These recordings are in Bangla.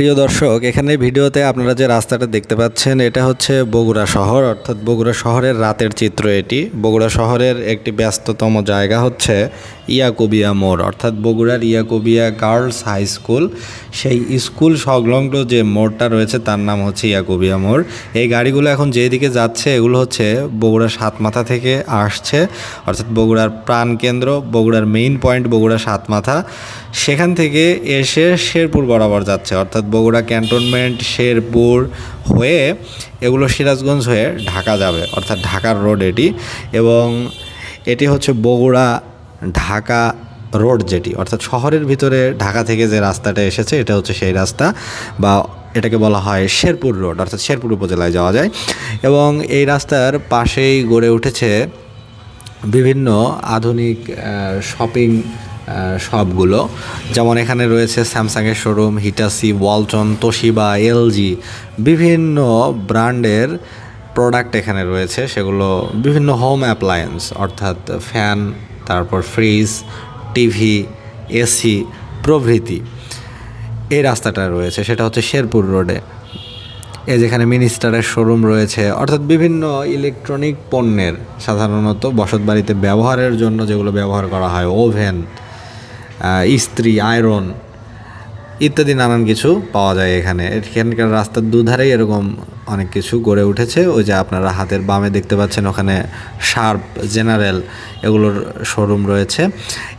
প্রিয় দর্শক, এখানে ভিডিওতে আপনারা যে রাস্তাটা দেখতে পাচ্ছেন এটা হচ্ছে বগুড়া শহর, অর্থাৎ বগুড়া শহরের রাতের চিত্র। এটি বগুড়া শহরের একটি ব্যস্ততম জায়গা হচ্ছে ইয়াকুবিয়া মোড়, অর্থাৎ বগুড়ার ইয়াকুবিয়া গার্লস হাই স্কুল। সেই স্কুল সংলগ্ন যে মোড়টা রয়েছে তার নাম হচ্ছে ইয়াকুবিয়া মোড়। এই গাড়িগুলো এখন যেদিকে যাচ্ছে এগুলো হচ্ছে বগুড়া সাতমাথা থেকে আসছে, অর্থাৎ বগুড়ার প্রাণকেন্দ্র, বগুড়ার মেইন পয়েন্ট বগুড়া সাতমাথা, সেখান থেকে এসে শেরপুর বরাবর যাচ্ছে, অর্থাৎ বগুড়া ক্যান্টনমেন্ট, শেরপুর হয়ে এগুলো সিরাজগঞ্জ হয়ে ঢাকা যাবে, অর্থাৎ ঢাকার রোড এটি। এবং এটি হচ্ছে বগুড়া ঢাকা রোড, যেটি অর্থাৎ শহরের ভিতরে ঢাকা থেকে যে রাস্তাটা এসেছে এটা হচ্ছে সেই রাস্তা, বা এটাকে বলা হয় শেরপুর রোড, অর্থাৎ শেরপুর উপজেলায় যাওয়া যায়। এবং এই রাস্তার পাশেই গড়ে উঠেছে বিভিন্ন আধুনিক শপিং শপগুলো, যেমন এখানে রয়েছে স্যামসাংয়ের showroom, Hitachi, Walton, Toshiba, LG, বিভিন্ন ব্র্যান্ডের প্রোডাক্ট এখানে রয়েছে। সেগুলো বিভিন্ন হোম অ্যাপ্লায়েন্স, অর্থাৎ ফ্যান, তারপর ফ্রিজ, টিভি, এসি প্রভৃতি। এই রাস্তাটা রয়েছে সেটা হচ্ছে শেরপুর রোডে। যেখানে মিনিস্টারের শোরুম রয়েছে, অর্থাৎ বিভিন্ন ইলেকট্রনিক পণ্যের, সাধারণত বসতবাড়িতে ব্যবহারের জন্য যেগুলো ব্যবহার করা হয়, ওভেন, ইস্ত্রি, আয়রন ইত্যাদি নানান কিছু পাওয়া যায় এখানে। এখানকার রাস্তার দুধারেই এরকম অনেক কিছু গড়ে উঠেছে। ওই যে আপনারা হাতের বামে দেখতে পাচ্ছেন ওখানে শার্প, জেনারেল এগুলোর শোরুম রয়েছে।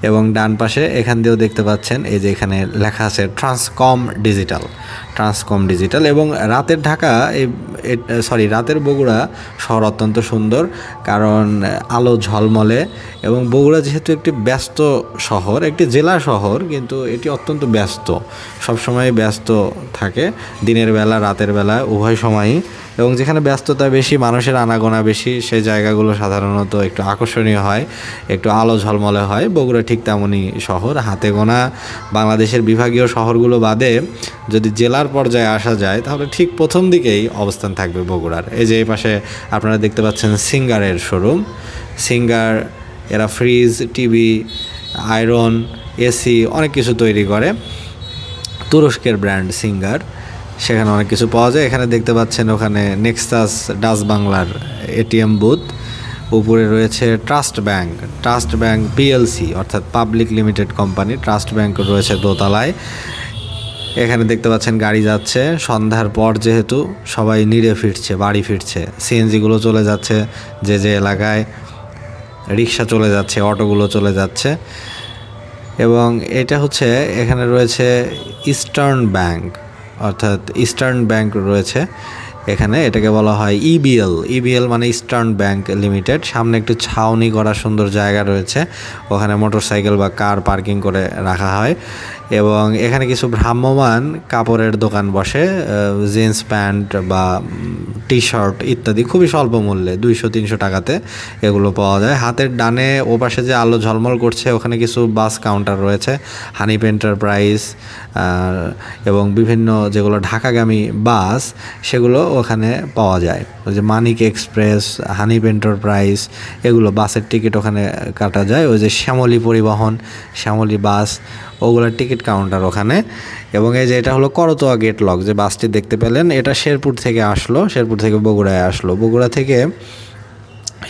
এবং ডান পাশে এখান দিয়েও দেখতে পাচ্ছেন এই যে এখানে লেখা আছে ট্রান্সকম ডিজিটাল। এবং রাতের ঢাকা রাতের বগুড়া শহর অত্যন্ত সুন্দর, কারণ আলো ঝলমলে। এবং বগুড়া যেহেতু একটি ব্যস্ত শহর, একটি জেলা শহর, কিন্তু এটি অত্যন্ত ব্যস্ত, সবসময় ব্যস্ত থাকে, দিনের বেলা রাতের বেলা উভয় সময়ই। এবং যেখানে ব্যস্ততা বেশি, মানুষের আনাগোনা বেশি, সেই জায়গাগুলো সাধারণত একটু আকর্ষণীয় হয়, একটু আলো ঝলমলে হয়। বগুড়া ঠিক তেমনই শহর। হাতে গোনা বাংলাদেশের বিভাগীয় শহরগুলো বাদে যদি জেলার পর্যায়ে আসা যায় তাহলে ঠিক প্রথম দিকেই অবস্থান থাকবে বগুড়ার। এই যে এই পাশে আপনারা দেখতে পাচ্ছেন সিঙ্গারের শোরুম। সিঙ্গার এরা ফ্রিজ, টিভি, আয়রন, এসি অনেক কিছু তৈরি করে। তুরস্কের ব্র্যান্ড সিঙ্গার, সেখানে অনেক কিছু পাওয়া যায়। এখানে দেখতে পাচ্ছেন ওখানে নেক্সাস ডাচ বাংলার এটিএম বুথ। উপরে রয়েছে ট্রাস্ট ব্যাংক পিএলসি, অর্থাৎ public limited company. Trust bank রয়েছে দোতলায়। এখানে দেখতে পাচ্ছেন গাড়ি যাচ্ছে, সন্ধ্যার পর যেহেতু সবাই নিড়ে ফিরছে, বাড়ি ফিরছে। সিএনজিগুলো চলে যাচ্ছে যে যে এলাকায়, রিক্সা চলে যাচ্ছে, অটোগুলো চলে যাচ্ছে। এবং এটা হচ্ছে এখানে রয়েছে ইস্টার্ন ব্যাংক, অর্থাৎ ইস্টার্ন ব্যাংক রয়েছে এখানে। এটাকে বলা হয় ইবিএল মানে ইস্টার্ন ব্যাংক লিমিটেড। সামনে একটু ছাউনি করা সুন্দর জায়গা রয়েছে, ওখানে মোটরসাইকেল বা কার পার্কিং করে রাখা হয়। এবং এখানে কিছু ভ্রাম্যমান কাপড়ের দোকান বসে, জিন্স প্যান্ট বা টি শার্ট ইত্যাদি খুবই স্বল্প মূল্যে, 200-300 টাকাতে এগুলো পাওয়া যায়। হাতের ডানে ওপাশে যে আলো ঝলমল করছে ওখানে কিছু বাস কাউন্টার রয়েছে, হানিফ এন্টারপ্রাইজ এবং বিভিন্ন যেগুলো ঢাকাগামী বাস সেগুলো ওখানে পাওয়া যায়। ওই যে মানিক এক্সপ্রেস, হানিফ এন্টারপ্রাইজ, এগুলো বাসের টিকিট ওখানে কাটা যায়। ওই যে শ্যামলী পরিবহন, শ্যামলী বাস, ওগুলোর টিকিট কাউন্টার ওখানে। এবং এই যে এটা হলো করতোয়া গেট লক, যে বাসটি দেখতে পেলেন এটা শেরপুর থেকে আসলো, শেরপুর থেকে বগুড়ায় আসলো। বগুড়া থেকে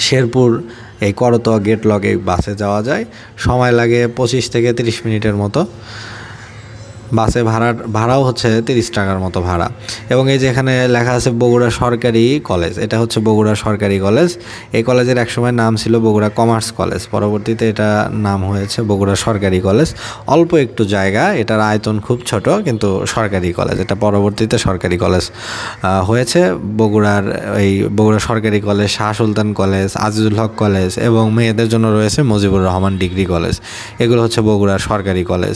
শেরপুর এই করতোয়া গেট লক এই বাসে যাওয়া যায়। সময় লাগে 25 থেকে 30 মিনিটের মতো। বাসে ভাড়াও হচ্ছে 30 টাকার মতো ভাড়া। এবং এই যে এখানে লেখা আছে বগুড়া সরকারি কলেজ, এটা হচ্ছে বগুড়া সরকারি কলেজ। এই কলেজের একসময় নাম ছিল বগুড়া কমার্স কলেজ, পরবর্তীতে এটা নাম হয়েছে বগুড়া সরকারি কলেজ। অল্প একটু জায়গা, এটার আয়তন খুব ছোট, কিন্তু সরকারি কলেজ, এটা পরবর্তীতে সরকারি কলেজ হয়েছে। বগুড়া সরকারি কলেজ, শাহ সুলতান কলেজ, আজিজুল হক কলেজ এবং মেয়েদের জন্য রয়েছে মুজিবুর রহমান ডিগ্রি কলেজ। এগুলো হচ্ছে বগুড়া সরকারি কলেজ।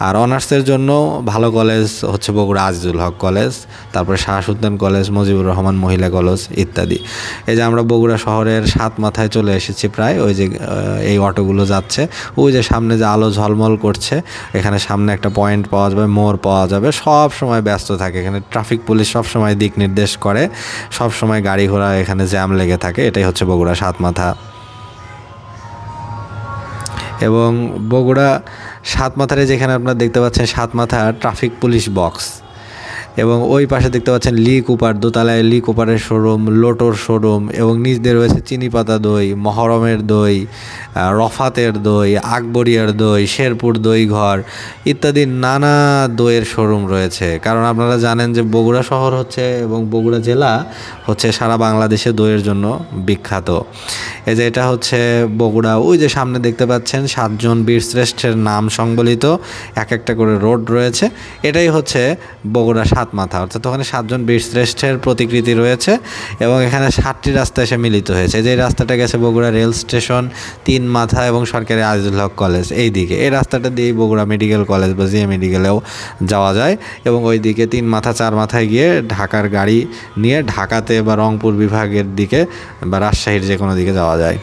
আর অনার্সের জন্য ভালো কলেজ হচ্ছে বগুড়া আজিজুল হক কলেজ, তারপরে শাহ সুলতান কলেজ, মুজিবুর রহমান মহিলা কলেজ ইত্যাদি। এই যে আমরা বগুড়া শহরের সাতমাথায় চলে এসেছি প্রায়। ওই যে এই অটোগুলো যাচ্ছে, ওই যে সামনে যে আলো ঝলমল করছে, এখানে সামনে একটা পয়েন্ট পাওয়া যাবে, মোড় পাওয়া যাবে। সব সময় ব্যস্ত থাকে এখানে, ট্রাফিক পুলিশ সব সময় দিক নির্দেশ করে, সব সময় গাড়ি ঘোড়া এখানে জ্যাম লেগে থাকে। এটাই হচ্ছে বগুড়া সাতমাথা। এবং বগুড়া সাতমাথারে যেখানে আপনারা দেখতে পাচ্ছেন সাতমাথা ট্রাফিক পুলিশ বক্স, এবং ওই পাশে দেখতে পাচ্ছেন লি কুপার, দোতলায় লি কুপারের শোরুম, লোটোর শোরুম এবং নিচ দিয়ে রয়েছে চিনিপাতা দই, মহরমের দই, রফাতের দই, আকবরিয়ার দই, শেরপুর দই ঘর ইত্যাদি নানা দইয়ের শোরুম রয়েছে। কারণ আপনারা জানেন যে বগুড়া শহর হচ্ছে এবং বগুড়া জেলা হচ্ছে সারা বাংলাদেশে দইয়ের জন্য বিখ্যাত। এই যে এটা হচ্ছে বগুড়া, ওই যে সামনে দেখতে পাচ্ছেন 7 জন বীরশ্রেষ্ঠের নাম সংবলিত এক একটা করে রোড রয়েছে, এটাই হচ্ছে বগুড়া 7 মাথা, অর্থাৎ ওখানে 7 জন বীরশ্রেষ্ঠের প্রতিকৃতি রয়েছে এবং এখানে 7টি রাস্তা এসে মিলিত হয়েছে। যে রাস্তাটা গেছে বগুড়া রেল স্টেশন, 3 মাথা এবং সরকারি আজিজুল হক কলেজ, এই দিকে এই রাস্তাটা দিয়েই বগুড়া মেডিকেল কলেজ বা জিএ মেডিকেলেও যাওয়া যায় এবং ওই দিকে 3 মাথা 4 মাথায় গিয়ে ঢাকার গাড়ি নিয়ে ঢাকাতে বা রংপুর বিভাগের দিকে বা রাজশাহীর যে কোনো দিকে যাওয়া যায়।